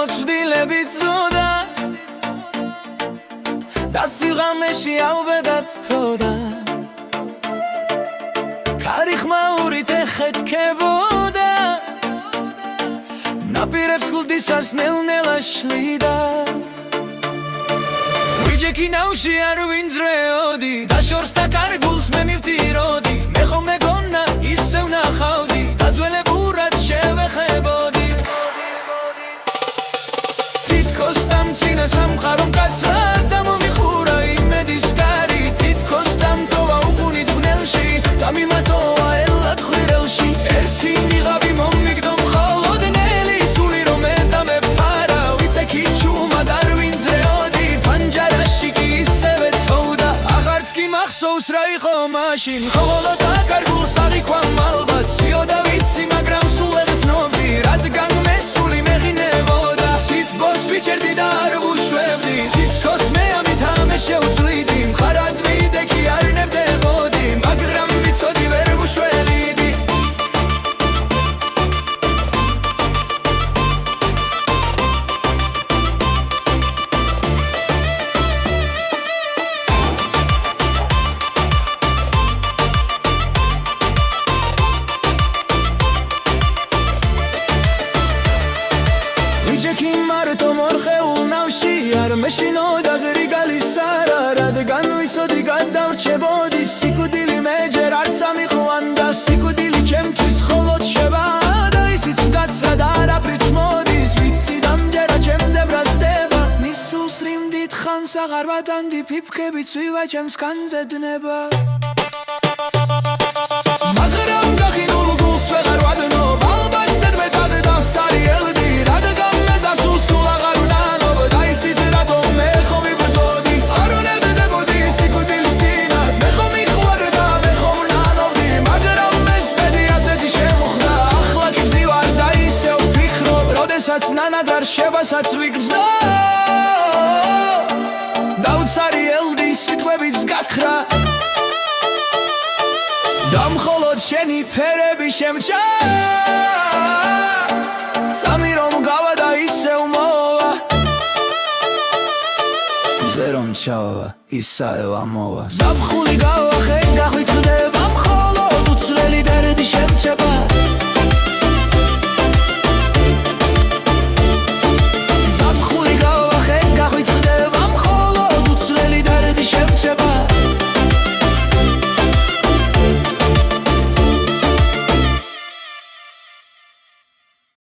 მოჭდილებით ზოდა და სიღამეში ავბედად თოდა ქარი ხმაურით ეხეთქებოდა ნაპირებს გულდისას ნელ-ნელა შლიდა ვიჯექი ნავში არ ვინძრეოდი და შორს და კარგულს მე მივტიროდი მე ხომ მეგონა ისევ ნახავდი გაძველებურად შევეხებოდი თითქოს დამცინე სამყარო მკაცრად და მომიხურა იმედის კარი თითქოს დამტოვა უგუნით ბნელში და მიმატოვა ელად ხვირელში ერთი ნიღაბი მომიგდო მხოლოდ ნელი სული რომ ედამეფარა ვიცექი ჩუმად არ ვინძრეოდი პანჯარაში კი ისევე თოვდა აღარც კი მახსოვს რა იყო მაშინ ხოლო დაკარგულს აღიქვამ ალბათ ციოდა ვიცი მაგრამ სულ ეხთნობდი რადგან მე სული მეღინებოდა სითბოს ვიჩერდი და არ ვუშვებდი თითქოს მე ამით ამე შევძლიდი მხარად ვიდექი არ ნებდებოდი მაგრამ ვიცოდი ვერ ვუშველიდი ვიჯექი მარტო მორხეულ ნავში არ მეშინოდა გრიგალის არა რადგან ვიცოდი გადავრჩებოდი სიკვდილი მე ჯერ არც ამიხვანდა სიკვდილი ჩემთვის მხოლოდ შევა და ისიც გაცრა და არაფრით მოდის ვიცი დამჯერა ჩემზე ბრაზდება მის სულს რიმდით ხანს აღარ ვატანდი ფიფქები ცვივა ჩემს კანზე დნება მაგრამ გახინულ გულს ვეღარ ვადნობ ალბათ ზედმეტად დავცარიელდი რადგან მე ზარსულ სულ აღარ ვნანობ დაიცით რატომ მე ხომ ვიბრძოდი არ ვნებდებოდი სიკვდილის წინათ მე ხომ მიყვარდა მე ხომ ვნანობდი მაგრამ ეს ბედი ასეთი შემოხდა ახლა კი ვზივარ და ისევ ვფიქრობ როდესაც ნანადარ შებასაც ვიგრძნო დავცარიელდი სიტყვებიც გაქრა და მხოლოდ შენი ფერები შემჭა სამი რომ გავა და ისევ მოვა მზე რომ ჩავა ისაევ ამოვა ზაფხული გავა ხე გახვით ხდება